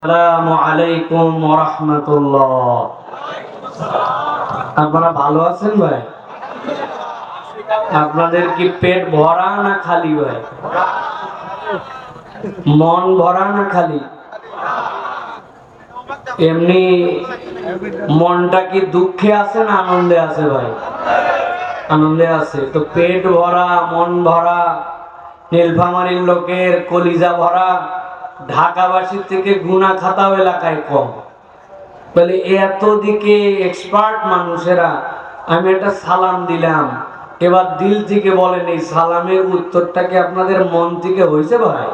আসসালামু আলাইকুম ওয়া রাহমাতুল্লাহ। আপনারা ভালো আছেন ভাই? আপনাদের কি পেট ভরা না খালি ভাই? মন ভরা না খালি? এমনি মনটা কি দুঃখে আছে না আনন্দে আছে ভাই? আনন্দে আছে। তো পেট ভরা, মন ভরা, নীলফামারীর লোকের কলিজা ভরা, ঢাকাবাসীর থেকে গুনাহ খাতাও এলাকায় কম। বলে এত দিকে এক্সপার্ট মানুষেরা, আমি একটা সালাম দিলাম, এবার দিল থেকে বলেন এই সালামের উত্তরটা কি আপনাদের মন থেকে হয়েছে ভাই?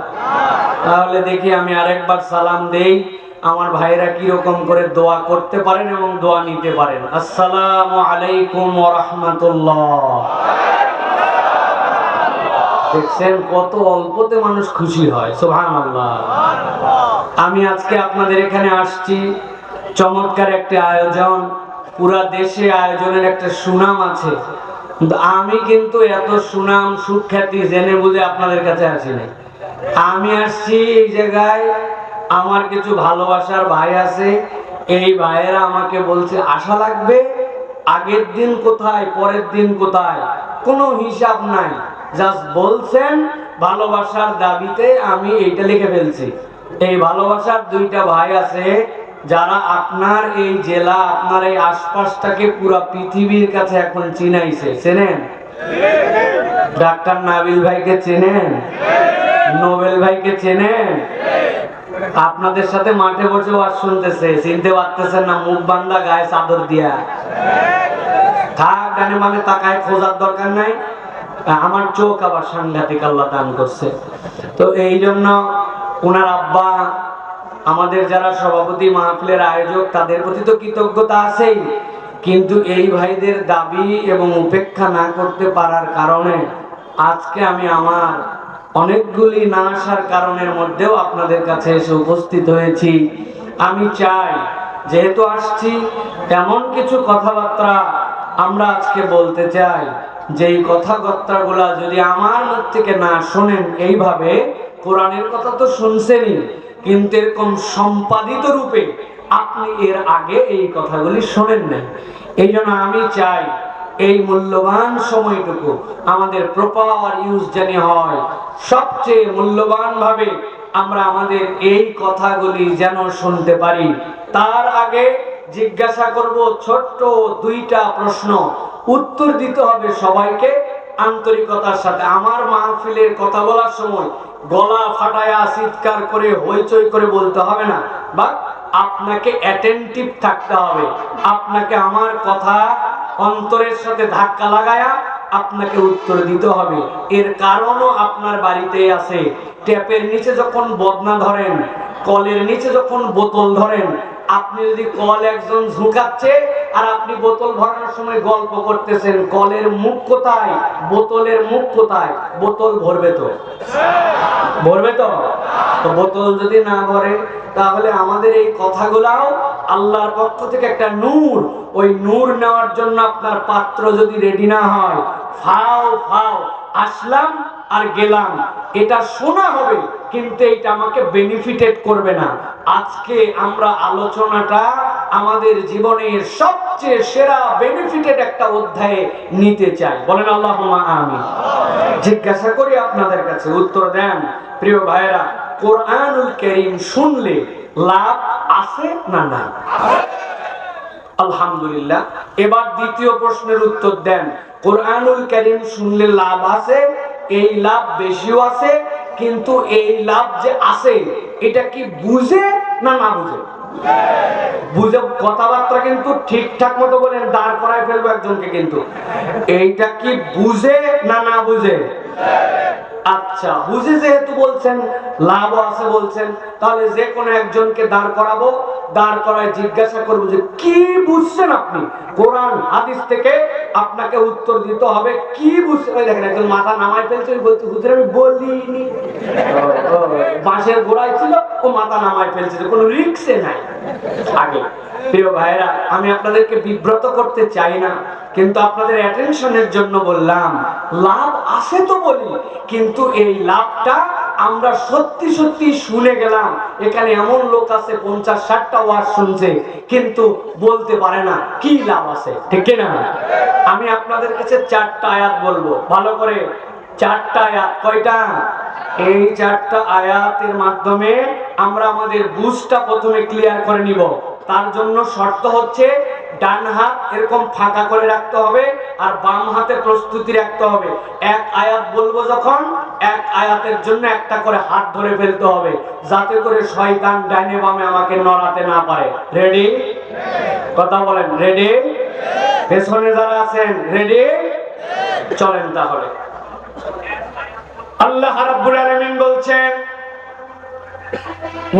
তাহলে দেখি আমি আরেকবার সালাম দেই, আমার ভাইরা কিরকম করে দোয়া করতে পারেন এবং দোয়া নিতে পারেন। আসসালামু আলাইকুম ওয়া রাহমাতুল্লাহ। দেখছেন কত অল্পতে মানুষ খুশি হয়, সুবহানাল্লাহ। আমি আজকে আপনাদের এখানে আসছি, চমৎকার একটা আয়োজন, পুরা দেশে আয়োজনের একটা সুনাম আছে, কিন্তু আমি কিন্তু এত সুনাম সুখ্যাতি জেনে বুঝে আপনাদের কাছে আসি নাই। আমি আসছি এই জায়গায়, আমার কিছু ভালোবাসার ভাই আছে, এই ভাইয়েরা আমাকে বলছে আসা লাগবে। আগের দিন কোথায়, পরের দিন কোথায়, কোনো হিসাব নাই, জাস্ট বলছেন ভালোবাসার দাবিতে আমি এইটা লিখে ফেলছি। এই ভালোবাসার দুইটা ভাই আছে যারা আপনার এই জেলা, আপনার এই আশপাশটাকে পুরো পৃথিবীর কাছে এখন চিনাইছে। চেনেন? ডাক্তার নাবিল ভাইকে চেনেন? নোবেল ভাইকে চেনেন? আপনাদের সাথে মাঠে বসে ওয়াজ শুনতেছে, চিনতে পারতেছেন না, মুখ বান্ধা, গায়ে চাদর দিয়া। থাক, ডানে বামে তাকায় খোঁজার দরকার নাই, আমার চোখ আবার সাংঘাতিক আল্লাহ দান করছে। তো এই জন্য ওনার আব্বা, আমাদের যারা সভাপতি, মাহফিলের আয়োজক, তাদের প্রতি তো কৃতজ্ঞতা আছেই, কিন্তু এই ভাইদের দাবি এবং উপেক্ষা না করতে পারার কারণে আজকে আমি আমার অনেকগুলি না আসার কারণের মধ্যেও আপনাদের কাছে এসে উপস্থিত হয়েছি। আমি চাই, যেহেতু আসছি, এমন কিছু কথাবার্তা আমরা আজকে বলতে চাই, যেই কথাবার্তাগুলা যদি আমার মুখ থেকে না শোনেন এইভাবে, কোরআনের কথা তো শুনছেনই, কিন্তু এরকম সম্পাদিত রূপে আপনি এর আগে এই কথাগুলি শোনেন না। এই জন্য আমি চাই এই মূল্যবান সময়টুকু আমাদের প্রপার ইউজ জানি হয়, সবচেয়ে মূল্যবান ভাবে আমরা আমাদের এই কথাগুলি যেন শুনতে পারি। তার আগে জিজ্ঞাসা করব ছোট্ট দুইটা প্রশ্ন, উত্তর দিতে হবে সবাইকে আন্তরিকতার সাথে। আমার মাহফিলের কথা বলার সময় গলা ফাটায়া চিৎকার করে হইচই করে বলতে হবে না, বা আপনাকে অ্যাটেনটিভ থাকতে হবে। আপনাকে আমার কথা অন্তরের সাথে ধাক্কা লাগায়া আপনাকে উত্তর দিতে হবে। এর কারণও আপনার বাড়িতেই আছে। ট্যাপের নিচে যখন বদনা ধরেন, কলের নিচে যখন বোতল ধরেন, আপনি যদি কল একজন ঝুঁকাচ্ছে আর আপনি বোতল ভরানোর সময় গল্প করতেছেন, কলের মুখ কোথায়, বোতলের মুখ কোথায়? বোতল ভরবে তো? ভরবে তো? তো বোতল যদি না ভরে, তাহলে আমাদের এই কথাগুলাও আল্লাহর পক্ষ থেকে একটা নূর। ওই নূর নেওয়ার জন্য আপনার পাত্র যদি রেডি না হয়, ফাও ফাও আসলাম আর গেলাম, এটা শোনা হবে কিন্তু এটা আমাকে বেনিফিটেড করবে না। আজকে আমরা আলোচনাটা আমাদের জীবনের সবচেয়ে সেরা বেনিফিটেড একটা অধ্যায়ে নিতে চাই। বলেন আল্লাহুম্মা আমিন। জিজ্ঞাসা করি আপনাদের কাছে, উত্তর দেন প্রিয় ভাইরা। কোরআনুল কারীম শুনলে লাভ আছে না নাই? আলহামদুলিল্লাহ। এবার দ্বিতীয় প্রশ্নের উত্তর দেন। কোরআনুল কারীম শুনলে লাভ আছে, এই লাভ বেশিও আছে, কিন্তু এই লাভ যে আছে এটা কি বুঝে না না বুঝে? বুঝে। কথাবার্তা কিন্তু ঠিকঠাক মতো বলেন, দাঁড় করায় ফেলবো একজনকে, কিন্তু এইটা কি বুঝে না না বুঝে? আচ্ছা, বুঝে যেহেতু বলছেন, লাভ আছে বলছেন, তাহলে যে কোনো একজনকে দাঁড় করাবো, দাঁড় করায় জিজ্ঞাসা করবো যে কি বুঝছেন আপনি কোরআন হাদিস থেকে? আপনাকে উত্তর দিতে হবে কি বুঝছেন। দেখেন একজন মাথা নামায় ফেলছে, বলছে হুজুর আমি বলিনি, বাঁশের গোড়ায় ছিল, ও মাথা নামায় ফেলছে, কোনো রিস্কে নাই। আগে প্রিয় ভাইরা, আমি আপনাদেরকে বিব্রত করতে চাই না, কিন্তু আপনাদের অ্যাটেনশনের জন্য বললাম, লাভ আছে তো বলি, কিন্তু এই লাভটা আমরা সত্যি সত্যি শুনে গেলাম, এখানে এমন লোক আছে 50-60টা ওয়াজ শুনছে কিন্তু বলতে পারে না, কি লাভ আছে? ঠিক না? আমি আপনাদের কাছে 4টা আয়াত বলবো, ভালো করে 4টা আয়াত। কয়টা? এই 4টা আয়াতের মাধ্যমে আমরা আমাদের বুঝটা প্রথমে ক্লিয়ার করে নিব। তার জন্য শর্ত হচ্ছে ডান হাত এরকম ফাঁকা করে রাখতে হবে আর বাম হাতে প্রস্তুতি রাখতে হবে। এক আয়াত বলবো যখন, এক আয়াতের জন্য একটা করে হাত ধরে ফেলতে হবে, যাতে করে শয়তান ডাইনে বামে আমাকে নড়াতে না পারে। রেডি? কথা বলেন, রেডি? পেছনে যারা আছেন রেডি? চলেন তাহলে। আল্লাহ রাব্বুল আলামিন বলছেন,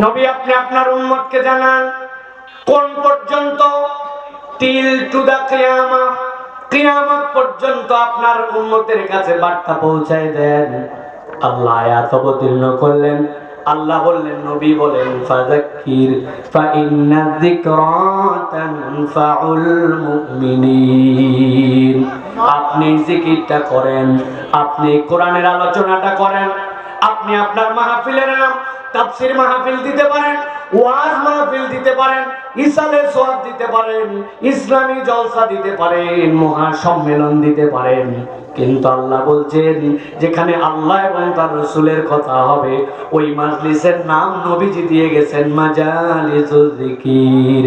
নবী আপনি আপনার উম্মতকে জানান কোন পর্যন্ত? টিল টু দা কিয়ামা, কিয়ামত পর্যন্ত আপনার উম্মতের কাছে বার্তা পৌঁছায় দেন। আল্লাহ আয়াত অবতীর্ণ করলেন। আল্লাহ বললেন, নবী বলেন, ফাযাক্কির ফাইন্না যিকরা তানফাউল মুমিনিন। আপনি জিকিরটা করেন, আপনি কোরআনের আলোচনাটা করেন, আপনি আপনার মাহফিলের নাম তাফসীর মাহফিল দিতে পারেন, ওয়াজ মাহফিল দিতে পারেন, ইসালে সোয়াব দিতে পারেন, ইসলামী জলসা দিতে পারেন, মহা সম্মেলন দিতে পারেন, কিন্তু আল্লাহ বলছেন যেখানে আল্লাহ এবং তার রাসূলের কথা হবে ওই মাজলিসের নাম নবীজি দিয়ে গেছেন মাজালিসুল যিকির,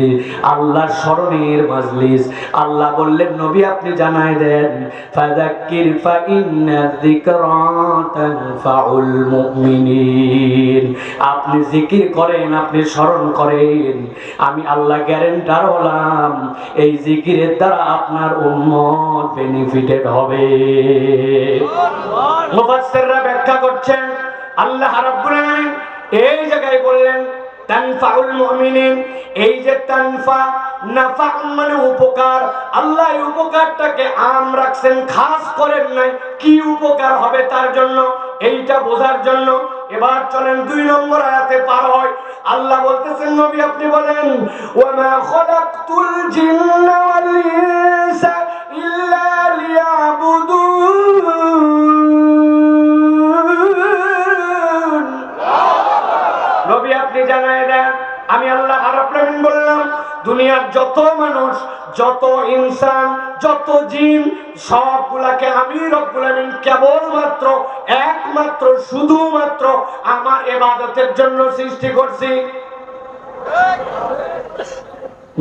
আল্লাহর স্মরণের মাজলিস। আল্লাহ বললেন, নবী আপনি জানায় দেন, ফাযাক্কির ফাইন্না যিকরা তানফাউল মুমিনিন। আপনি জিকির করেন, আপনি স্মরণ করেন, আমি আল্লাহ গ্যারান্টার হলাম এই জিকিরের দ্বারা আপনার উম্মত বেনিফিটেড হবে। মুফাসসিররা ব্যাখ্যা করছেন, আল্লাহ রাব্বুল আলামিন এই জায়গায় বললেন তানফাউল মুমিনিন। এই যে তানফা, নাফা মানে উপকার, আল্লাহ এই উপকারটাকে আম রাখছেন, খাস করেন নাই, কি উপকার হবে তার জন্য, এইটা বোঝার জন্য। এবার চলেন 2 নম্বর আয়াতে পার হয়। আল্লাহ বলতেছেন, নবী আপনি বলেন, ওয়া মা খালাকতুল জিন্না ওয়াল ইনসা ইল্লা লিয়াবুদুন। নবী আপনি জানায় দেন, আমি আল্লাহ রাব্বুল আলামিন বললাম, দুনিয়ার যত মানুষ, যত ইনসান, যত জিন, সবগুলাকে আমি রব্বুল আলামিন কেবলমাত্র, একমাত্র, শুধুমাত্র আমার ইবাদতের জন্য সৃষ্টি করছি।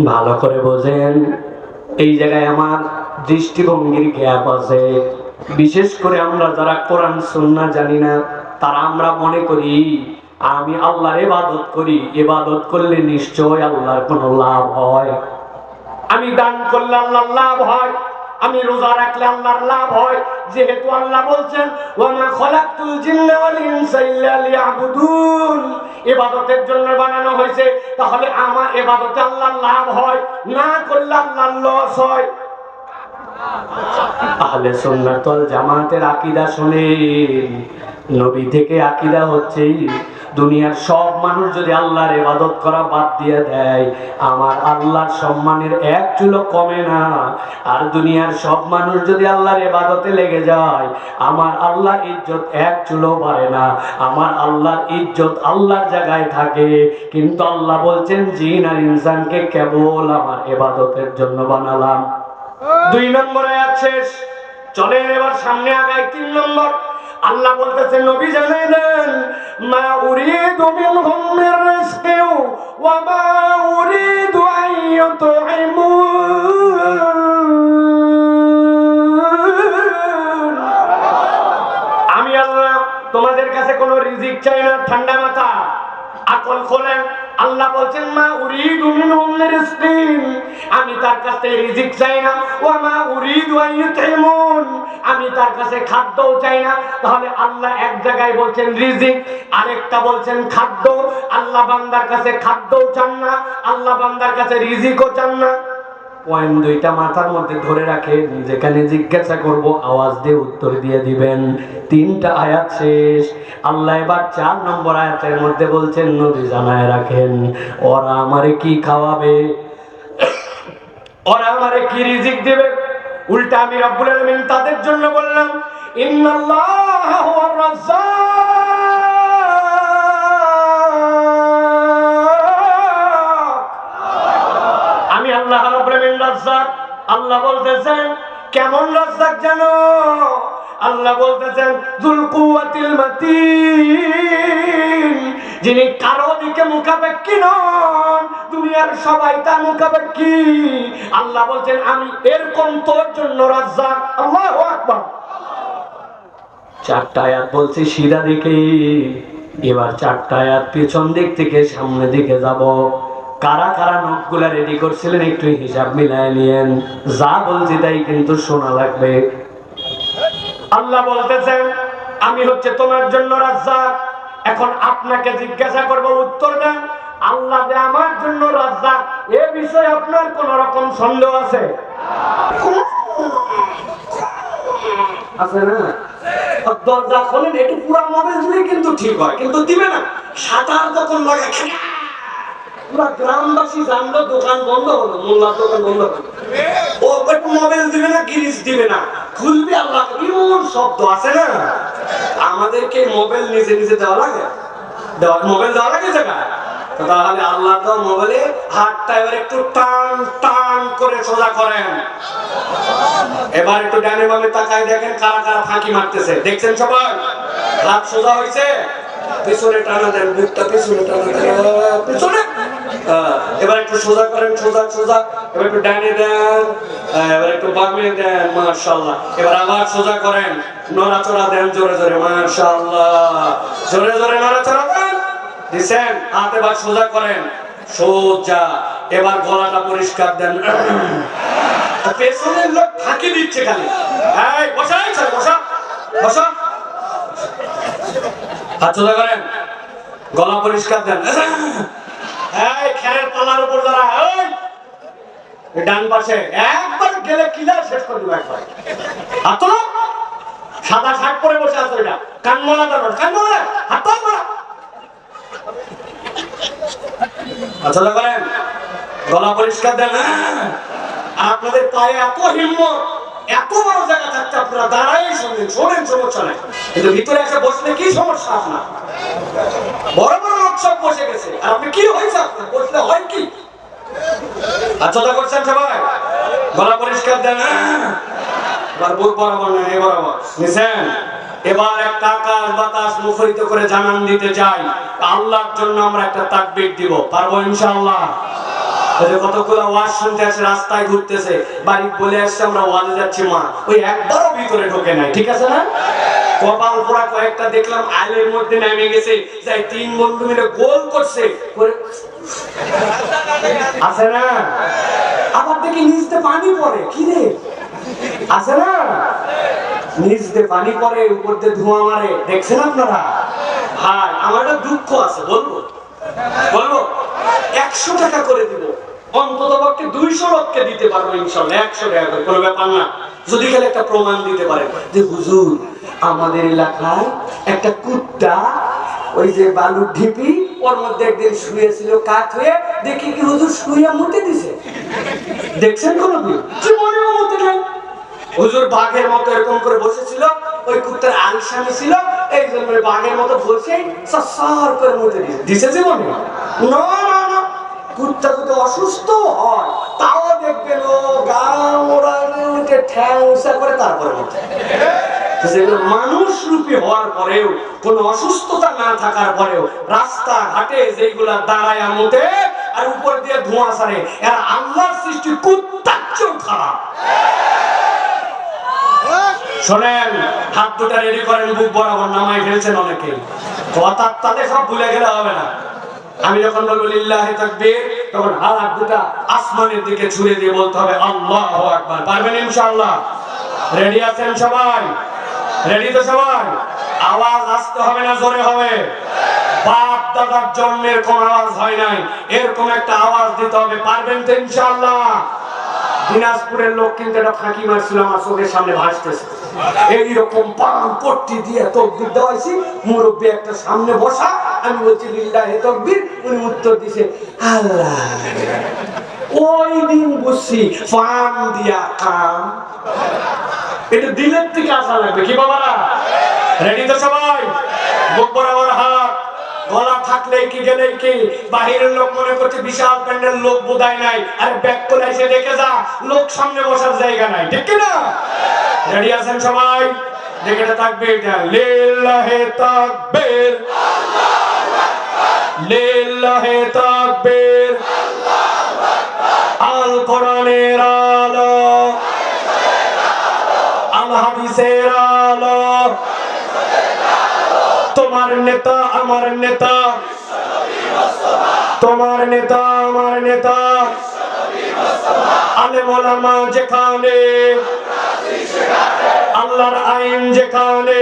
ভালো করে বোঝেন, এই জায়গায় আমার দৃষ্টিভঙ্গির গ্যাপ আছে। বিশেষ করে আমরা যারা কোরআন সুন্নাহ জানি না, তারা আমরা মনে করি আমি আল্লাহর ইবাদত করি, ইবাদত করলে নিশ্চয় আল্লাহর কোনো লাভ হয়, আমি দান করলে আল্লাহর লাভ হয়, আমি রোজা রাখলে আল্লাহর লাভ হয়। যেহেতু আল্লাহ বলছেন ওয়া মা খালাকতুল জিন্না ওয়াল ইনসা ইল্লা লিয়াবুদুন, ইবাদতের জন্য বানানো হয়েছে, তাহলে আমার ইবাদতে আল্লাহর লাভ হয়, না করলে আল্লাহর লস হয়। আহলে সুন্নাত ওয়াল জামাতের আকীদা শুনেন, নবী থেকে আকীদা হচ্ছে দুনিয়ার সব মানুষ যদি আল্লাহর ইবাদত করা বাদ দিয়ে দেয়, আমার আল্লাহর সম্মানের এক চুলো কমে না। আর দুনিয়ার সব মানুষ যদি আল্লাহর ইবাদতে লেগে যায়, আমার আল্লাহর ইজ্জত এক চুলো বাড়ে না। আমার আল্লাহর ইজ্জত আল্লাহর জায়গায় থাকে, কিন্তু আল্লাহ বলছেন জিন আর ইনসানকে কেবল আমার ইবাদতের জন্য বানালাম। 2 নম্বর আয়াত শেষ। চলেন এবার সামনে আগাই। 3 নম্বর আল্লাহ বলতেছেন, নবী জানাই দেন, মা উরিদু মিনহুম মির রিজকি ওয়া মা উরিদু আন ইউতঈমুন। আমি আল্লাহ তোমাদের কাছে কোনো রিজিক চাই না। ঠান্ডা মাথা, আকল খোলেন। আল্লাহ বলছেন, মা উরিদু মিনহুম মির রিজকি, আমি তার কাছে রিজিক চাই না, ওয়া মা উরিদু আন ইউতঈমুন, আমি তার কাছে খাদ্যও চাই না। তাহলে আল্লাহ এক জায়গায় বলছেন রিজিক, আরেকটা বলছেন খাদ্য। আল্লাহ বান্দার কাছে খাদ্যও চান না, আল্লাহ বান্দার কাছে রিজিকও চান না। পয়েন্ট 2টা মাথার মধ্যে ধরে রাখেন, যেখানে জিজ্ঞাসা করব আওয়াজ দিয়ে উত্তর দিয়ে দিবেন। 3টা আয়াত শেষ। আল্লাহ এবার 4 নম্বর আয়াতের মধ্যে বলছেন, নবী জানায় রাখেন, ওরা আমারে কি খাওয়াবে, ওরা আমারে কি রিজিক দিবে। উল্টা আমি রব্বুল আলামিন তাদের জন্য বললাম, ইন্নাল্লাহা হুয়ার রাজ্জাক আল্লাহ রাব্বুল আলামিন রাজ্জাক। আল্লাহ বলতেছেন কেমন রাজ্জাক জানো? আল্লাহ বলতেছেন যুল কুওয়াতিল মাতিন, যিনি কারো দিকে মুখাপেক্ষী নন, দুনিয়ার সবাই তার মুখাপেক্ষী। আল্লাহ বলছেন আমি এরকম তোর জন্য রাজ্জাক। আল্লাহু আকবার। চারটা আয়াত বলছে সিধা দিকে, এবার চারটা আয়াত পেছন দিক থেকে সামনে দিকে যাব। কারা কারা নোটগুলা রেডি করছিলেন একটু হিসাব মিলায় নিয়েন, যা বলছি তাই কিন্তু শোনা লাগবে। আল্লাহ বলতেছেন আমি হচ্ছে তোমার জন্য রাজ্জাক। এখন আপনাকে জিজ্ঞাসা করব, উত্তর দেন। আল্লাহ যে আমার জন্য রাজ্জাক, এ বিষয়ে আপনার কোন রকম সন্দেহ আছে? আছে না? দরজা খোলেন, একটু পুরা মোবাইল দিলে কিন্তু ঠিক হয়, কিন্তু দিবে না। সাঁতার যখন লাগে পুরা গ্রামবাসী জানলো দোকান বন্ধ হলো, মোল্লার দোকান বন্ধ হলো। ও একটু মোবাইল দিবে না, গিরিশ দিবে না, খুলবে আল্লাহ এমন শব্দ আছে না। আমাদেরকে মোবাইল নিজে নিজে দেওয়া লাগে, মোবাইল দেওয়া লাগে জায়গায়। তাহলে আল্লাহ তো মোবাইলে হাতটা এবার একটু টান টান করে সোজা করেন। এবার একটু ডানে বামে তাকায় দেখেন কারা কারা ফাঁকি মারতেছে, দেখছেন সবাই? হাত সোজা হয়েছে, পিছনে টানা দেন, বুকটা পিছনে টানা দেন, পিছনে। এবার একটু সোজা করেন, সোজা সোজা। এবার একটু ডানে দেন, এবার একটু বামে দেন, মাশাআল্লাহ। এবার আবার সোজা করেন, নড়াচড়া দেন জোরে জোরে, মাশাআল্লাহ। জোরে জোরে নড়াচড়া দেন, দিছেন। হাত এবার সোজা করেন, সোজা। এবার গলাটা পরিষ্কার দেন। পেছনের লোক ফাঁকি দিচ্ছে খালি। এই বসা, বসা বসা। হাত সোজা করেন, গলা পরিষ্কার দেন। এই খেরের পালার উপর যারা, ওই ডান পাশে একবার গেলে কিলার শেষ করে দিবে একবার। হাত তোলো। সাদা শার্ট পরে বসে আছে এটা, কান মোলা দেন, কান মোলা, হাত তোলো। হাত সোজা করেন, গলা পরিষ্কার দেন। আপনাদের পায়ে এত হিম্মত, এত বড় জায়গা থাকতে আপনারা দাঁড়াই শুনলেন, শোনেন, সমস্যা নাই। কিন্তু ভিতরে এসে বসলে কি সমস্যা আপনার? বড় বড় লোক সব বসে গেছে, আর আপনি কি হয়েছে? আপনার বসলে হয় কি? আচ্ছা করছেন সবাই, গলা পরিষ্কার দেন। এবার বুক বরাবর নেন, এই বরাবর নিছেন। এবার একটা আকাশ বাতাস মুখরিত করে জানান দিতে চাই, আল্লাহর জন্য আমরা একটা তাকবীর দিব, পারবো ইনশাআল্লাহ? কতগুলো ওয়াজ শুনতে আসে, রাস্তায় ঘুরতেছে, বাড়ি বলে আসছে আমরা ওয়াজে যাচ্ছি, মা ওই একবারও ভিতরে ঢোকে নাই, ঠিক আছে না? কপাল পোড়া কয়েকটা দেখলাম আইলের মধ্যে নেমে গেছে, যাই তিন বন্ধু মিলে গোল করছে, আছে না? আবার দেখি নিচতে পানি পড়ে, কি রে, আছে না? নিচতে পানি পড়ে, উপর দিয়ে ধোঁয়া মারে, দেখছেন আপনারা? হ্যাঁ, আমার একটা দুঃখ আছে, বলবো বলবো 100 টাকা করে দিব, অন্তত পক্ষে 200 লোককে দিতে পারবো ইনশাআল্লাহ, 100 টাকা করে, কোনো ব্যাপার না। যদি খালি একটা প্রমাণ দিতে পারে যে হুজুর আমাদের এলাকায় একটা কুত্তা, ওই যে বালুর ঢিপি, ওর মধ্যে একদিন শুয়েছিল কাঠ হয়ে, দেখি কি হুজুর শুয়ে মুতে দিছে, দেখছেন কোনদিন? জীবনেও মুতে নাই। হুজুর বাঘের মতো এরকম করে বসেছিল, ওই কুত্তার আলসামি ছিল, এই জন্য বাঘের মতো বসে সর করে মুতে দিছে, দিছে জীবনে? না না না, কুত্তা যদি অসুস্থ হয় তাও দেখবেন ও গা মোড়ানো উঠে ঠ্যাং উঁচা করে তারপরে মুতে। মানুষ রূপী হওয়ার পরেও, কোন অসুস্থতা না থাকার পরেও রাস্তা ঘাটে যেগুলা দাঁড়ায় মুতে আর উপর দিয়ে ধোঁয়া ছাড়ে, এরা আল্লাহর সৃষ্টি কুত্তার চেয়েও খারাপ। শোনেন, হাত দুটা রেডি করেন, বুক বরাবর নামাই ফেলছেন অনেকে, কথার তালে সব ভুলে গেলে হবে না। আমি যখন বলবো লিল্লাহি তাকবীর, তখন হাত দুটা আসমানের দিকে ছুঁড়ে দিয়ে বলতে হবে আল্লাহু আকবার। পারবেন ইনশাআল্লাহ? রেডি আছেন সবাই? রেডি তো সবাই? আওয়াজ আসতে হবে না জোরে হবে? বাপ দাদার জন্মের কোন আওয়াজ হয় নাই, এরকম একটা আওয়াজ দিতে হবে। পারবেন তো ইনশাআল্লাহ? দিনাজপুরের লোক কিন্তু এটা ফাঁকি মারছিল, আমার চোখের সামনে ভাসতেছে। এইরকম পান পট্টি দিয়ে তাকবীর দেওয়াইছি, মুরব্বী একটা সামনে বসা, আমি বলছি লিল্লাহি তাকবীর, উনি উত্তর দিছে আল্লাহ। ওই দিন বুঝছি ফান দিয়া কাম, এটা দিলের থেকে আসা লাগবে। কি বাবারা, রেডি তো সবাই? বুক বরাবর হাত, গলা থাকলে কি গেলে কি, বাহিরের লোক মনে করছে বিশাল প্যান্ডেল, লোক বোধায় নাই, আর ব্যাক করে এসে দেখে যা লোক সামনে বসার জায়গা নাই, ঠিক না? রেডি আছেন সবাই? দেখে তাকবীর দেন, লিল্লাহি তাকবীর, লিল্লাহি তাকবীর, আল কোরআনের আলো, আল হাদিসের আলো, তোমার নেতা আমার নেতা, তোমার নেতা আমার নেতা, আলেম ওলামা যেখানে, আল্লাহর আইন যেখানে,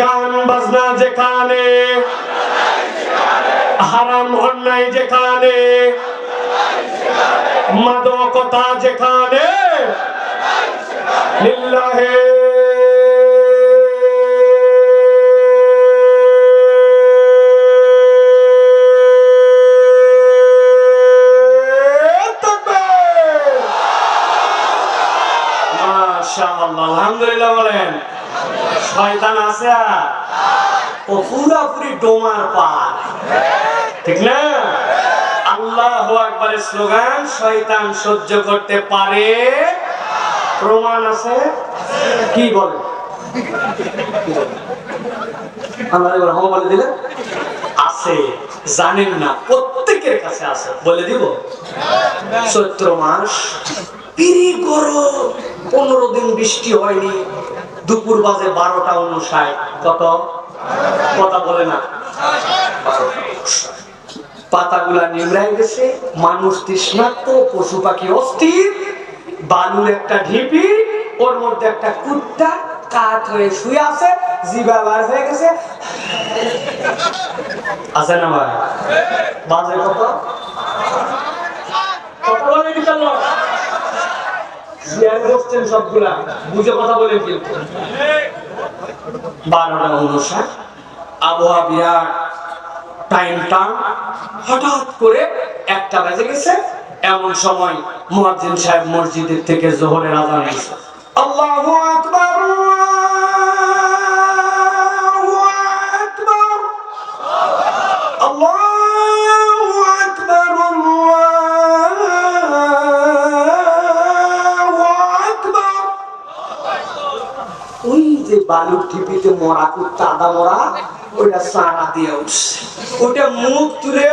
গান বাজনা যেখানে, হারাম অন্যায় যেখানে, মাদকতা যেখানে, লিল্লাহি আলহামদুলিল্লাহ বলেন। শয়তান আছে ও পুরাপুরি ডোমার পার, ঠিক না? আল্লাহু আকবারের স্লোগান শয়তান সহ্য করতে পারে, প্রমাণ আছে। কি বলে আল্লাহ এবার হাও বলে দিলে আছে, জানেন না, প্রত্যেকের কাছে আছে। বলে দিব, চৈত্র মাস, পিরি গরম, 15 দিন বৃষ্টি হয়নি, দুপুর বাজে 12টা 59, কত কথা বলে না, পাতাগুলা নিমড়াই গেছে, মানুষ তৃষ্ণার্ত, পশু পাখি অস্থির, বালুর একটা ঢিপি, ওর মধ্যে একটা কুত্তা কাঠ হয়ে শুয়ে আছে, জিভা বার হয়ে গেছে, আছে না ভাই? বাজে কত কথা বলে দিতাম, সবগুলা বুঝে কথা বলে, কিন্তু 12টা 59, আবহাওয়া বিরাট টাইম টার্ন, হঠাৎ করে 1টা বেজে গেছে। এমন সময় মুয়াজ্জিন সাহেব মসজিদের থেকে জোহরের আযান দিয়েছে, আল্লাহু আকবার, আল্লাহু আকবার, আল্লাহু আকবার, আল্লাহু আকবার। ওই যে বালুর টিপিতে মরা কুত্তা, আদা মরা, ওইটা সারা দিয়ে উঠছে, ওইটা মুখ তুলে,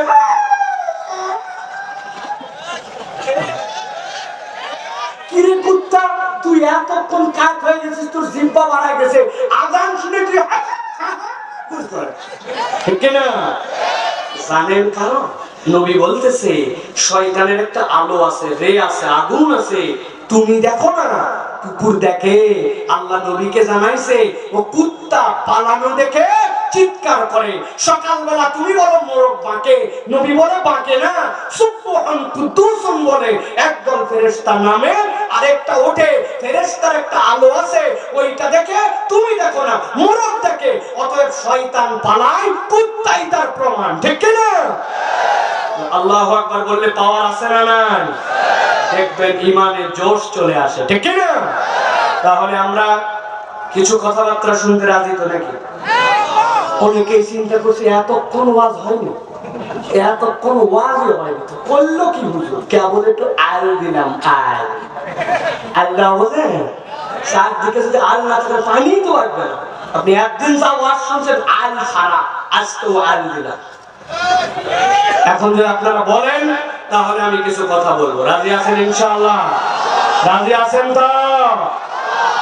কিরে কুত্তা তুই এতক্ষণ কাজ হয়ে গেছিস, তোর জিহ্বা বাড়া গেছে, আযান শুনে তুই ঠিক না? জানেন কারণ নবী বলতেছে শয়তানের একটা আলো আছে, রে আছে, আগুন আছে, তুমি দেখো না, কুকুর দেখে। আল্লাহ নবীকে জানাইছে ও কুত্তা পালানো দেখে চিৎকার করে, সকালবেলা তুমি বলো মোরগ বাঁকে, নবী বলে বাঁকে না, সুবহান কুদ্দুসুন বলে। একদল ফেরেশতা নামে, আরেকটা ওঠে, ফেরেশতার একটা আলো আছে, ওইটা দেখে, তুমি দেখো না, মোরগ দেখে। অতএব শয়তান পালায়, কুত্তাই তার প্রমাণ, ঠিক না? আল্লাহু আকবার বললে পাওয়ার আছে না নাই? দেখবেন ঈমানের জোশ চলে আসে, ঠিক না? তাহলে আমরা কিছু কথাবার্তা শুনতে রাজি তো নাকি? অনেকেই চিন্তা করছে এতক্ষণ ওয়াজ হয়নি, এতক্ষণ ওয়াজই হয়নি, তো করলো কি হুজুর? কেবল একটু আল দিলাম, আল আল্লাহ বোঝেন, চারদিকে যদি আল না থাকে পানি তো আসবে না। আপনি একদিন যা ওয়াজ শুনছেন আল ছাড়া, আজকেও আল দিলাম। এখন যদি আপনারা বলেন তাহলে আমি কিছু কথা বলবো, রাজি আছেন ইনশাআল্লাহ? রাজি আছেন তো?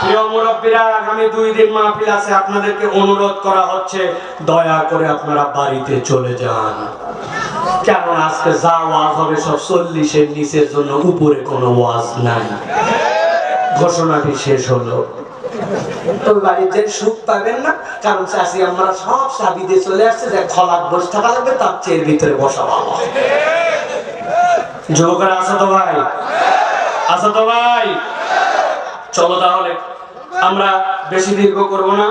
প্রিয় মুরব্বীরা, আগামী 2 দিন মাহফিল আছে, আপনাদেরকে অনুরোধ করা হচ্ছে দয়া করে আপনারা বাড়িতে চলে যান, কারণ আজকে যা ওয়াজ হবে সব 40-এর নিচের জন্য, উপরে কোনো ওয়াজ নাই। ঘোষণাটি শেষ হলো, তবে বাড়িতে সুখ পাবেন না, কারণ চাষি আমরা সব চাবি দিয়ে চলে আসছে, যে খলাক বসে থাকা লাগবে, তার চেয়ের ভিতরে বসা বাবা। যুবকেরা আছো তো ভাই? আছো তো ভাই? চলো তাহলে আমরা বেশি দীর্ঘ করব না।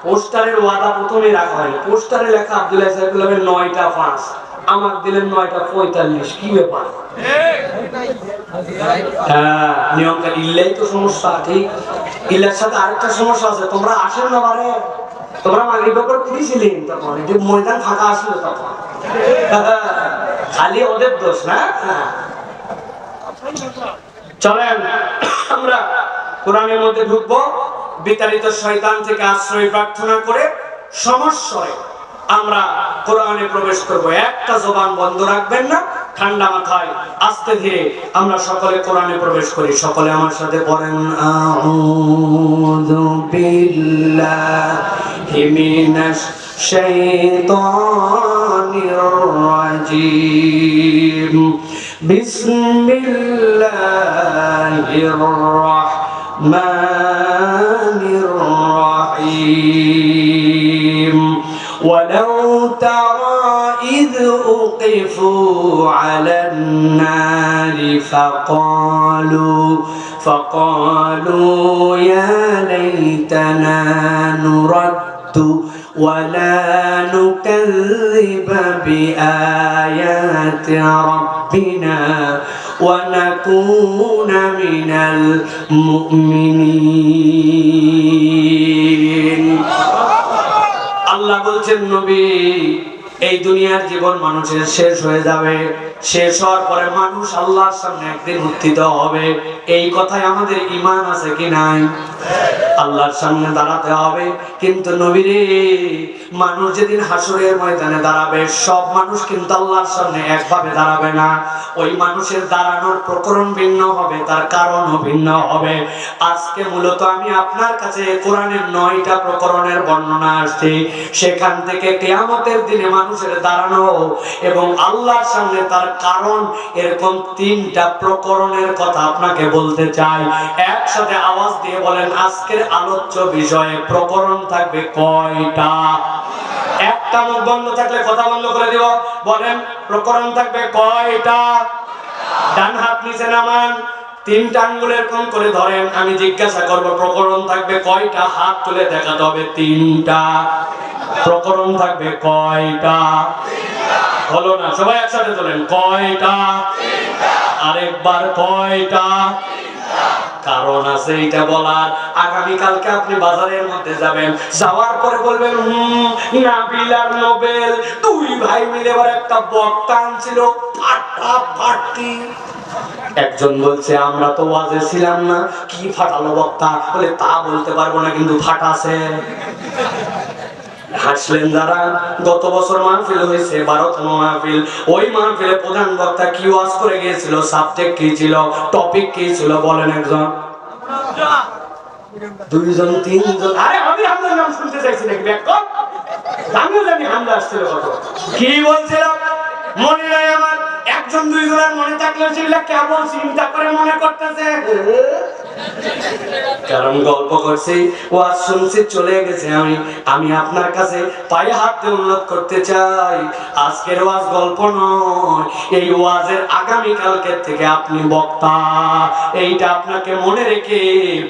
পোস্টারের ওয়াদা প্রথমেই রাখা হয়, পোস্টারে লেখা আব্দুল্লাহ সাহেবুল 9টা 5, আমার দিলেন 9টা 45, কি ব্যাপার? হ্যাঁ, নিয়মটা ইল্লাই তো সমস্যা, ঠিক? ইল্লার সাথে আরেকটা সমস্যা আছে, তোমরা আসেন না বারে, তোমরা মাগরিব পর কুড়িছিলেন তখন, যে ময়দান ফাঁকা আসলো তখন। খালি ওদের দোষ না। চলেন আমরা কোরআনের মধ্যে ঢুকবো, বিতাড়িত শয়তান থেকে আশ্রয় প্রার্থনা করে সমস্যায় আমরা কোরআনে প্রবেশ করব। একটা জবান বন্ধ রাখবেন না, ঠান্ডা মাথায় আস্তে ধীরে আমরা সকলে কোরআনে প্রবেশ করি। সকলে আমার সাথে পড়েন, আউযু বিল্লাহি মিনাশ শাইতানির রাজীম, বিসমিল্লাহির রাহমানির রাহিম। ولو ترى إذ أوقفوا على النار فقالوا يا ليتنا نرد ولا نكذب بآيات ربنا ونكون من المؤمنين। আল্লাহ বলছেন, নবী, এই দুনিয়ার জীবন মানুষের শেষ হয়ে যাবে, শেষ হওয়ার পরে মানুষ আল্লাহর সামনে একদিন উত্থিত হবে। এই কথায় আমাদের ঈমান আছে কি নাই? আল্লাহর সামনে দাঁড়াতে হবে। কিন্তু নবী রে, মানুষ যেদিন হাসরের ময়দানে দাঁড়াবে, সব মানুষ কিন্তু আল্লাহর সামনে একভাবে দাঁড়াবে না। ওই মানুষের দাঁড়ানোর প্রকরণ ভিন্ন হবে, তার কারণও ভিন্ন হবে। আজকে মূলত আমি আপনার কাছে কোরআনের 9টা প্রকরণের বর্ণনা আসছে। সেখান থেকে কিয়ামতের দিনে মানুষের দাঁড়ানো এবং আল্লাহর সামনে তার কারণ, এরকম 3টা প্রকরণের কথা আপনাকে বলতে চাই। একসাথে আওয়াজ দিয়ে বলেন, আজকের আলোচ্য বিষয়ে প্রকরণ থাকবে কয়টা? একটা মুখ বন্ধ থাকলে কথা বন্ধ করে দিব। বলেন, প্রকরণ থাকবে কয়টা? ডান হাত নিচে নামান, 3টা আঙ্গুল এরকম করে ধরেন। আমি জিজ্ঞাসা করব, প্রকরণ থাকবে কয়টা? হাত তুলে দেখাতে হবে 3টা। প্রকরণ থাকবে কয়টা? হলো না, সবাই একসাথে বলেন, কয়টা? আরেকবার, কয়টা? কারণ আছে এটা বলার। আগামীকালকে আপনি বাজারের মধ্যে যাবেন, যাওয়ার পরে বলবেন, নাবিল আর নোবেল 2 ভাই মিলে এবার একটা বক্তা আনছিল, ফাটাফাটি। একজন বলছে, আমরা তো ওয়াজে ছিলাম না, কি ফাটালো বক্তা? বলে, তা বলতে পারবো না, কিন্তু ফাটাছে। হাসলেন যারা। গত বছর মাহফিল হয়েছে, 12তম মাহফিল। ওই মাহফিলে প্রধান বক্তা কি ওয়াজ করে গিয়েছিল? সাবজেক্ট কি ছিল? টপিক কি ছিল? বলেন একজন, 2 জন, 3 জন। আরে আমি হামদার নাম শুনতে চাইছি নাকি? ব্যাককম আমিও জানি হামদা আসছিল কত। কি বলছিল মনে নাই আমার। 1 জন 2 জনের মনে থাকলে সেগুলা কেমন চিন্তা করে মনে করতেছে। কারণ গল্প করছি, ওয়াজ শুনছি, চলে গেছে। আমি আপনার কাছে পায়ে হাত দিয়ে অনুরোধ করতে চাই, আজকের ওয়াজ গল্প নয়। এই ওয়াজের আগামীকালকের থেকে আপনি বক্তা। এইটা আপনাকে মনে রেখে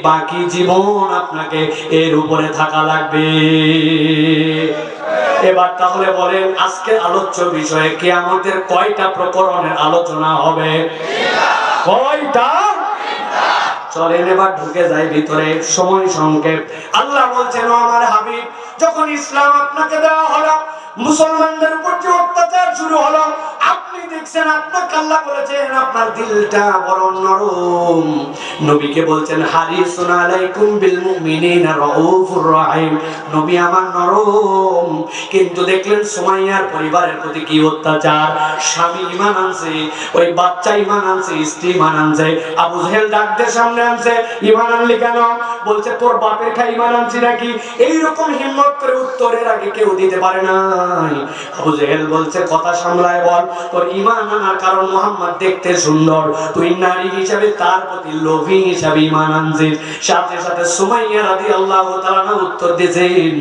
বাকি জীবন আপনাকে এর উপরে থাকা লাগবে। এবার তাহলে বলেন, আজকের আলোচ্য বিষয়ে কিয়ামতের কয়টা প্রকরণের আলোচনা হবে? কয়টা? চলেন এবার ঢুকে যাই ভিতরে, সময় সংক্ষেপ। আল্লাহ বলছেন, আমার হাবিব, যখন ইসলাম আপনাকে দেওয়া হলো, মুসলমানদের উপর যে অত্যাচার শুরু হলো, আপনি দেখছেন, আপনাকে আল্লাহ বলেছেন আপনার দিলটা বড় নরম। নবীকে বলছেন, হারিসুন আলাইকুম বিল মুমিনিনা রাউফুর রহিম। নবী আমার নরম। কিন্তু দেখলেন সুমাইয়ার পরিবারের প্রতি কি অত্যাচার। স্বামী ঈমান আনছে, ওই বাচ্চা ঈমান আনছে, স্ত্রী ঈমান আনছে। আবু জেহেল ডাকতে সামনে আনছে, ঈমান আনলি কেন? বলছে, তোর বাপের খাই ঈমান আনছি নাকি? এইরকম হিম্মত করে উত্তরের আগে কেউ দিতে পারে নাই। আবু জেহেল বলছে, কথা সামলায় বল, তোর ঈমান আনার কারণ মুহাম্মদ দেখতে সুন্দর, তুই নারী হিসাবে তার প্রতি লোভী হিসাবে ঈমান আনছিস। সাথে সাথে সুমাইয়া রাদিয়াল্লাহু তাআলা উত্তর দিয়েছেন,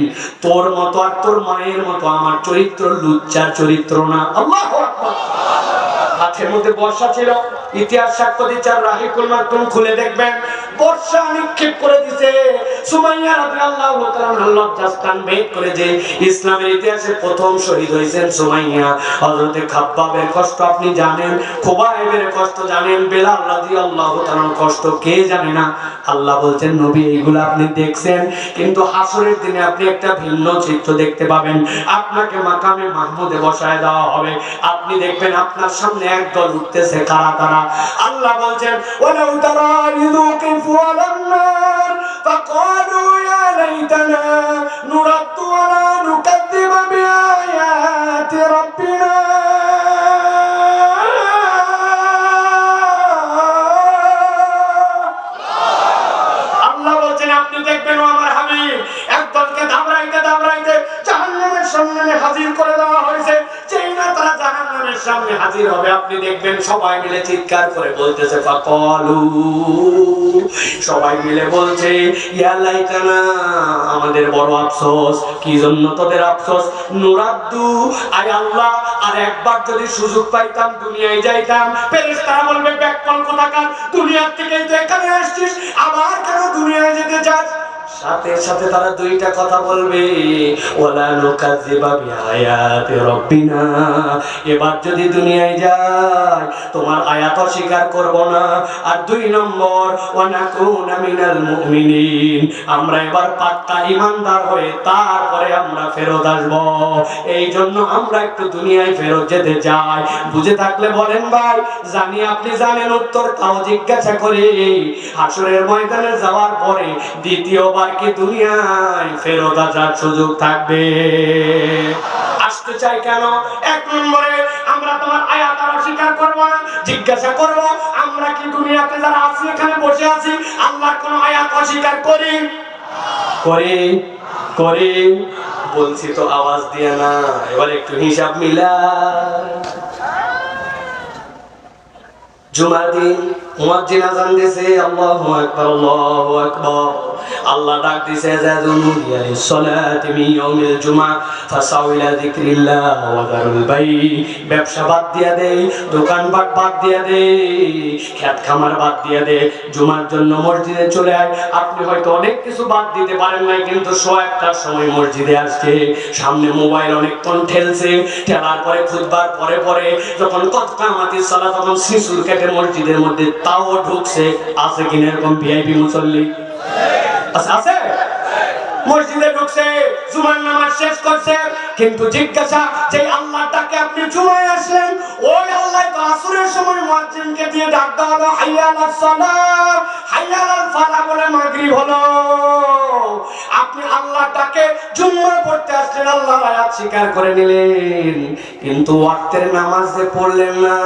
তোর মতো আর তোর মায়ের মতো আমার চরিত্র লুচ্চার চরিত্র না। আল্লাহু আকবার। হাতের মধ্যে বর্ষা ছিল, ইতিহাস সাক্ষ্য দিচ্ছে। আর রাহিকুল মাকতুম খুলে দেখবেন, বর্ষা নিক্ষেপ করে দিছে। সুমাইয়া রাদিয়াল্লাহু তাআলা লজ্জাস্থান ভেদ করে যে ইসলামের ইতিহাসে প্রথম শহীদ হয়েছেন সুমাইয়া। হযরতে খাব্বাবের কষ্ট আপনি জানেন, খুবাইবের কষ্ট জানেন, বেলাল রাদিয়াল্লাহু তাআলার কষ্ট কে জানে না? আল্লাহ বলছেন নবী এইগুলো আপনি দেখছেন, কিন্তু হাসরের দিনে আপনি একটা ভিন্ন চিত্র দেখতে পাবেন। আপনাকে মাকামে মাহমুদে বসায় দেওয়া হবে, আপনি দেখবেন আপনার সামনে একদল উঠতেছে। কারা তারা? আল্লাহ বলছেন ওয়ালাউ তারা ইযুকিফু আলান নার ফাকালু ইয়া লাইতানা নুরাদ্দু ওয়া লা নুকাযযিবা বিআয়াতি রাব্বিনা। আল্লাহ বলছেন আপনি দেখবেন ও আমার হাবিব একদলকে দাবড়াইতে দাবড়াইতে জাহান্নামের সামনে হাজির করে দেওয়া হয়েছে। যেই না তারা জাহান্নামের সামনে হাজির হবে, আপনি দেখবেন সবাই মিলে চিৎকার করে বলতেছে ফাকালু, সবাই মিলে বলছে ইয়া লাইতানা, আমাদের বড় আফসোস। কি জন্য তোদের আফসোস? নুরাদ্দু, আয় আল্লাহ আর একবার যদি সুযোগ পাইতাম দুনিয়ায় যাইতাম। ফেরেশতারা বলবে ব্যাককল কোথাকার, দুনিয়ার থেকেই তো এখানে আসছিস, আবার কেন দুনিয়ায় যেতে চাস? সাথে সাথে তারা দুইটা কথা বলবে, ওয়ালা নুকাযযিবা বিআয়াতি রাব্বিনা, এবার যদি দুনিয়ায় যাই তোমার আয়াত অস্বীকার করব না। আর দুই নম্বর ওয়া নাকুনা মিনাল মুমিনিন, আমরা এবার পাক্কা ঈমানদার হয়ে তারপরে আমরা ফেরত আসব। এই জন্য আমরা একটু দুনিয়ায় ফেরত যেতে চাই। বুঝে থাকলে বলেন ভাই, জানি আপনি জানেন উত্তর, তাও জিজ্ঞাসা করি, হাসরের ময়দানে যাওয়ার পরে দ্বিতীয়বার কি দুনিয়ায় ফেরত আসার সুযোগ থাকবে? আসতে চাই কেন? এক নম্বরে আমরা তোমার আয়াত আর অস্বীকার করব না, জিজ্ঞাসা করব আমরা কি দুনিয়াতে যারা আছি এখানে বসে আছি আল্লাহর কোন আয়াত অস্বীকার করি? করি করি বলছি তো আওয়াজ দিয়ে না, এবার একটু হিসাব মিলা। জুমার দিন মুয়াজ্জিন আযান দিয়েছে, আল্লাহু আকবার আল্লাহু আকবার। আল্লাহ ডাক দিয়েছে যাদুনিয়া লিসসালাতি মিন ইয়াউমিল জুমআ ফাসাউ ইলা যিকরিল্লাহ ওয়া যারুল বাই, ব্যবসা বাদ দিয়া দেই, দোকানপাট বাদ দিয়া দেই, খেত খামার বাদ দিয়া দে, জুমার জন্য মসজিদে চলে আয়। আপনি হয়তো অনেক কিছু বাদ দিতে পারেন না, কিন্তু সোয়া একটার সময় মসজিদে আসছে, সামনে মোবাইল অনেকক্ষণ ঠেলছে, ঠেলার পরে খুতবার পরে পরে যখন কামাতিস সালাত তখন শিশুর কেটে মসজিদের মধ্যে তাও ঢুকছে। আছে কিনা এরকম ভিআইপি মুসল্লি? আছে? মসজিদে ঢুকছে, জুমার নামাজ শেষ করছে, কিন্তু জিজ্ঞাসা যে আল্লাহর ডাকে আপনি জুমায় আসলেন, ওই আল্লাহ তো আসরের সময় মুয়াজ্জিনকে দিয়ে ডাক দেওয়া হলো হাইয়া আলাস সালাত হাইয়া আলাল ফালাহ বলে মাগরিব হলো। আপনি আল্লাহর ডাকে জুম্মা পড়তে আসলেন, আল্লাহর আয়াত স্বীকার করে নিলেন, কিন্তু ওয়াক্তের নামাজ যে পড়লেন না,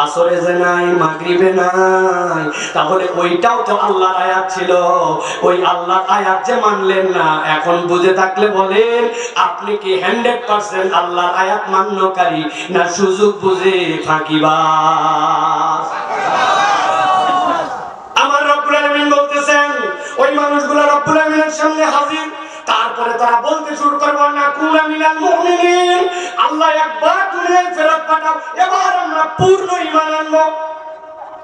আসরে যে নাই, মাগরিবে নাই, তাহলে ওইটাও তো আল্লাহর আয়াত ছিল। ওই আল্লাহর আয়াত যে মানলেন না, এখন বুঝে থাকলে বলেন আপনি কি 100% আল্লাহর আয়াত মান্যকারী না সুযোগ বুঝে ফাঁকিবাজ? আমার রব্বুল আলামিন বলতেছেন ওই মানুষগুলো রব্বুল আলামিনের সামনে হাজির, তারপরে তারা বলতে শুরু করবে না কুনা মিনাল মুমিনিন, আল্লাহ একবার দুনিয়ায় ফেরত পাঠাও, এবার আমরা পূর্ণ ঈমান আনবো।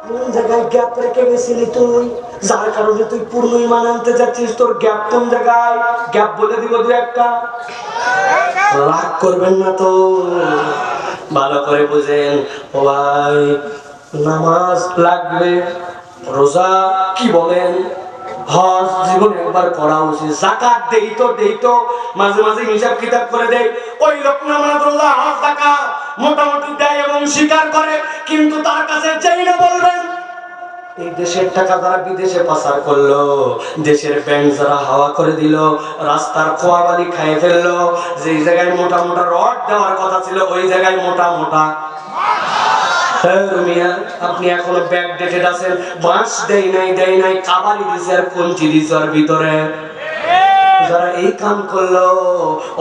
কোন জায়গায় গ্যাপ রেখে গেছিলি তুই, যার কারণে তুই পূর্ণ ঈমান আনতে যাচ্ছিস? তোর গ্যাপ কোন জায়গায়? গ্যাপ বলে দিব দুই একটা, রাগ করবেন না তো, ভালো করে বুঝেন। ও ভাই, নামাজ লাগবে, রোজা কি বলেন, হজ জীবনে একবার করা উচিত, যাকাত দেই তো মাঝে মাঝে হিসাব কিতাব করে দেয়। ওই লোক নামাজ রোজা হজ যাকাত মোটামুটি দেয় এবং স্বীকার করে, কিন্তু তার কাছে যেই না বলবেন এই দেশের টাকা যারা বিদেশে পাচার করলো, দেশের ব্যাংক যারা হাওয়া করে দিল, রাস্তার খোয়াবালি খাইয়ে ফেললো, যেই জায়গায় মোটা মোটা রড দেওয়ার কথা ছিল ওই জায়গায় মোটা মোটা আপনি এখনো ব্যাক ডেটেড আছেন, বাঁশ দেয় নাই কাবালি দিছে আর কঞ্চি দিছে আর ভিতরে। যারা এই কাম করলো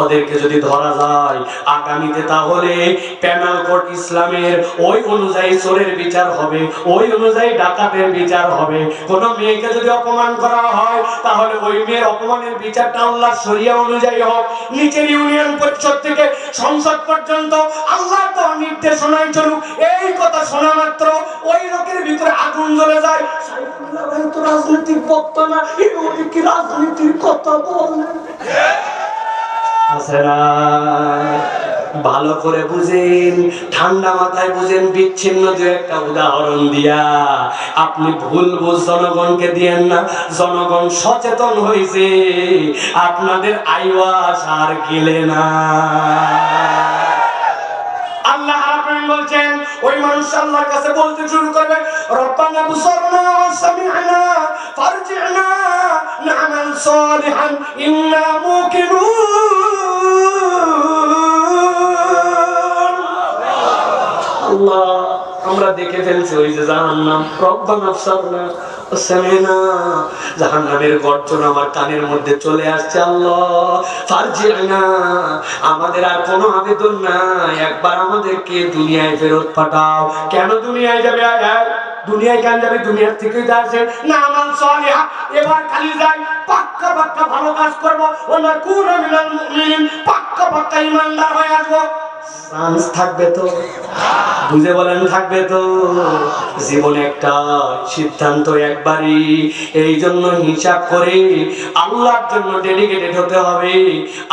ওদেরকে যদি ধরা যায় আগামীতে, তাহলে প্যানাল কোড ইসলামের ওই অনুযায়ী চোরের বিচার হবে, ওই অনুযায়ী ডাকাতের বিচার হবে। কোন মেয়েকে যদি অপমান করা হয় তাহলে ওই মেয়ের অপমানের বিচারটা আল্লাহর শরিয়া অনুযায়ী হোক। নিচের ইউনিয়ন পরিষদ থেকে সংসদ পর্যন্ত আল্লাহর দেওয়া নির্দেশনায় চলুক। এই কথা শোনা মাত্র ওই লোকের ভিতরে আগুন জ্বলে যায়, সাইফুল্লাহ ভাই তো রাজনৈতিক বক্তা না, উনি কি রাজনীতির কথা বলেন? আছে না? ভালো করে বুঝেন, ঠান্ডা মাথায় বুঝেন, বিচ্ছিন্ন দু একটা উদাহরণ দিয়া আপনি ভুল বুঝ জনগণকে দিয়েন না। জনগণ সচেতন হয়েছে, আপনাদের আইওয়াস আর গেলে না। আল্লাহ রাব্বুল বলছেন, ওই মানুষ আল্লাহর কাছে বলতে শুরু করবে, রব্বানা বুসরনা ওয়া সামি'না ফারজি'না না'মাল সালিহান ইন্না মুকিনুন। আল্লাহ, আমরা দেখে ফেলছি ওই যে জাহান্নাম। রব্বানা বুসরনা ওয়া সামি'না, জাহান্নামের গর্জন আমার কানের মধ্যে চলে আসছে। আল্লাহ ফারজি'না, আমাদের আর কোনো আবেদন নাই, একবার আমাদেরকে দুনিয়ায় ফেরত পাঠাও। কেন দুনিয়ায় যাবে? দুনিয়ায় কেন যাবে? দুনিয়ার থেকেই তো আসে না আমাল সালিহা, এবার খালি যাই পাক্কা পাক্কা ভালো কাজ করবো, ওয়া নাকুনা মিনাল মুমিনিন, পাক্কা পাক্কা ঈমানদার হয়ে আসবো। চান্স থাকবে তো? বুঝে বলেন, থাকবে তো? জীবনে একটা সিদ্ধান্ত একবারই, এই জন্য হিসাব করে আল্লাহর জন্য ডেডিকেটেড হতে হবে,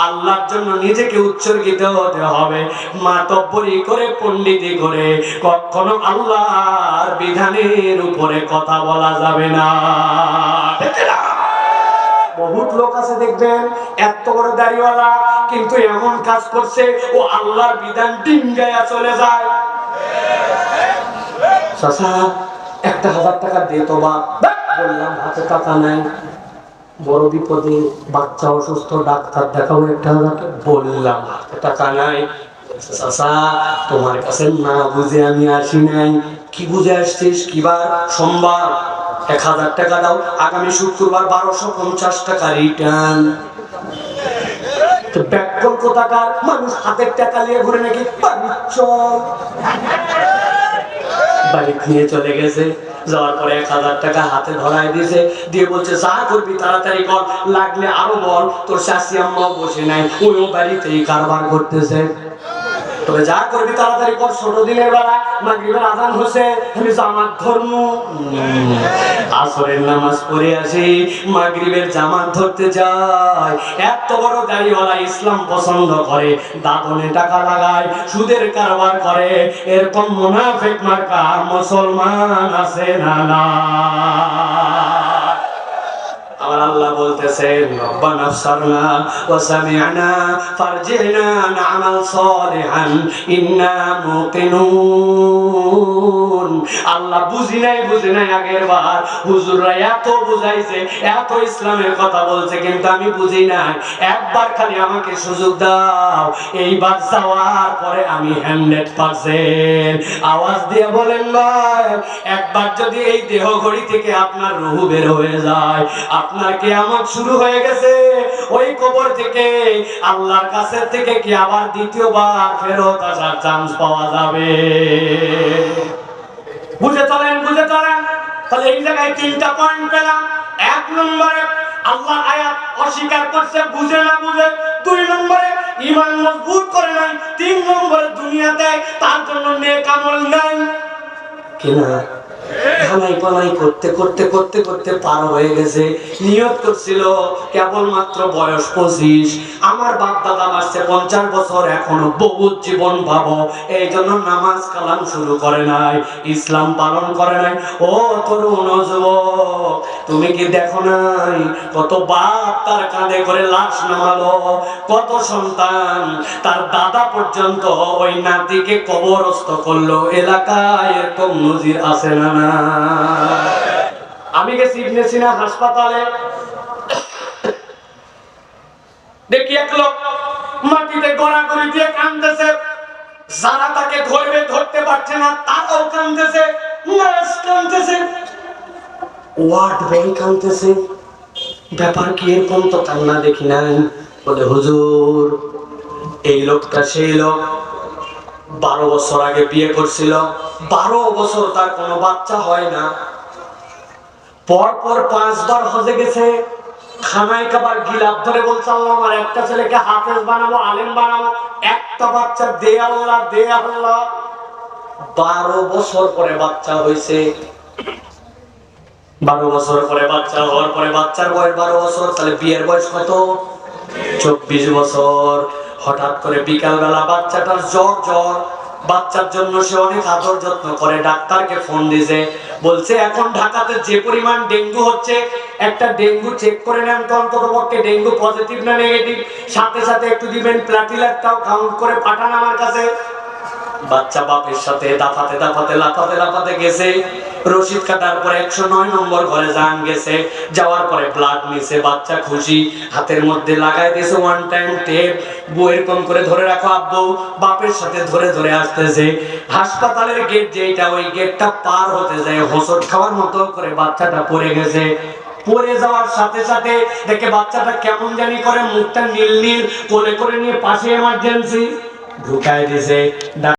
আল্লাহর জন্য নিজেকে উৎসর্গিত হতে হবে। মাতব্বরি করে, পণ্ডিতি করে কখনো আল্লাহর বিধানের উপরে কথা বলা যাবে না। বহুত লোক আছে দেখবেন এত বড় দাড়িওয়ালা, কিন্তু এমন কাজ করছে ও আল্লাহর বিধান ডিঙ্গায়া চলে যায়। চাচা 1000 টাকা দে তো বাপ। বললাম হাতে টাকা নাই, বড় বিপদে, বাচ্চা অসুস্থ, ডাক্তার দেখাবো, 1000 টাকা। বললাম হাতে টাকা নাই। চাচা তোমার কাছে না বুঝে আমি আসি নাই। কি বুঝে আসছিস? কি বার? সোমবার। 1000 টাকা দাও, আগামী শুক্রবার 1250 টাকা রিটার্ন। ব্যাকল কোথাকার মানুষ হাতের টাকা নিয়ে ঘুরে নাকি চল বাড়ি নিয়ে চলে গেছে। যাওয়ার পরে 1000 টাকা হাতে ধরাই দিয়েছে, দিয়ে বলছে যা করবি তাড়াতাড়ি কর, লাগলে আরো বল। তোর শাশি আম্মাও বসে নাই, ওইও বাড়িতেই কারবার করতেছে। তবে যা করবি তাড়াতাড়ি কর। ছোট দিনের বেলা মাগরিবের আযান হচ্ছে, আমি জামাত ধর্ম, আসরের নামাজ পড়ে আসি, মাগরিবের জামাত ধরতে যায়। এত বড় দাড়িওয়ালা ইসলাম পছন্দ করে, দাদনে টাকা লাগায়, সুদের কারবার করে, এরকম মুনাফিক মার্কা মুসলমান আছে না না? আমার আল্লাহ বলতেছেন, রব্বানা আবসারনা ওয়া সামি'না ফারজি'না না'মাল সালিহান ইন্না মুকিনুন। আল্লাহ বুঝি নাই আগের বার হুজুররা এত বুঝাইছে, এত ইসলামের কথা বলছে, কিন্তু আমি বুঝি নাই। একবার খালি আমাকে সুযোগ দাও, এইবার যাওয়ার পরে আমি 100% আওয়াজ দিয়ে বলেন ভাই, একবার যদি এই দেহ ঘড়ি থেকে আপনার রূহ বের হয়ে যায়, আপনার কিয়ামত শুরু হয়ে গেছে। ওই কবর থেকে আল্লাহর কাছে থেকে কি আবার দ্বিতীয়বার ফেরত আসার চান্স পাওয়া যাবে? বুঝে চলেন। তাহলে এই জায়গায় 3টা পয়েন্ট পেলাম। 1 নম্বরে আল্লাহ আয়াত অস্বীকার করছে, বুঝে না বুঝে। 2 নম্বরে ঈমান মজবুত করে নাই। 3 নম্বরে দুনিয়াতে তার জন্য নেক আমল নাই। কিনা ধানাই পানাই করতে পার হয়ে গেছে। নিয়ত করছিল কেবলমাত্র বয়স 25, আমার বাপ দাদা মারছে 50 বছর, এখনো বহুত জীবন ভাবো, এই জন্য নামাজ কালাম শুরু করে নাই, ইসলাম পালন করে নাই। ও তরুণ যুবক, তুমি কি দেখো নাই কত বাপ তার কাঁধে করে লাশ নামালো, কত সন্তান তার দাদা পর্যন্ত ওই নাতিকে কবরস্থ করলো। এলাকায় এরকম নজির আছে না? আমি গেছি ইবনে সিনা হাসপাতালে, দেখি এক লোক মাটিতে গড়াগড়ি দিয়ে কাঁদতেছে। যারা তাকে ধরবে ধরতে পারছে না, তারাও কাঁদতেছে, নার্স কাঁদতেছে, ওয়ার্ড বয় কাঁদতেছে। ব্যাপার কি এরকম? তো কান্না দেখি নাই। বলে হুজুর, এই লোকটা সেই লোক 12 বছর আগে বিয়ে করছিল, 12 বছর তার কোনো বাচ্চা হয় না, পরপর 5 বার হজে গেছে, খানায় কাবার গিলাপ ধরে বলছে আল্লাহ আমার একটা ছেলেকে হাফেজ বানাবো, আলেম বানাবো, একটা বাচ্চা দে আল্লাহ, দে আল্লাহ। 12 বছর পরে বাচ্চা হয়েছে। 12 বছর পরে বাচ্চা হওয়ার পরে বাচ্চার বয়স 12 বছর, তাহলে বিয়ের বয়স কত? 24 বছর। হঠাৎ করে বিকালবেলা বাচ্চাটার জ্বর জ্বর, বাচ্চার জন্য সে অনেক আদর যত্ন করে, ডাক্তারকে ফোন দিয়েছে, বলছে এখন ঢাকাতে যে পরিমাণ ডেঙ্গু হচ্ছে, একটা ডেঙ্গু চেক করে নেন তো অন্তত পক্ষে ডেঙ্গু পজিটিভ না নেগেটিভ, সাথে সাথে একটু দিবেন প্লাটিলেটটাও কাউন্ট করে পাঠান আমার কাছে। বাচ্চা বাপের সাথে দাফাতে দাফাতে লাফাতে লাফাতে গেছে, রশিদ কাটার পরে 109 নম্বর ঘরে যান গেছে, যাওয়ার পরে ব্লাড নিছে, বাচ্চা খুশি, হাতের মধ্যে লাগাই দিয়েছে ওয়ান টাইম টেপ, বউয়ের কম করে ধরে রাখো আব্বু, বাপের সাথে ধরে ধরে আসতেছে। হাসপাতালের গেট যেটা, ওই গেটটা পার হতে যায় হোঁচট খাওয়ার মতো করে বাচ্চাটা পড়ে গেছে। পড়ে যাওয়ার সাথে সাথে দেখে বাচ্চাটা কেমন জানি করে, মুখটা নীল নীল, কোলে করে নিয়ে পাশে এমার্জেন্সি ঢুকায় দিয়েছে।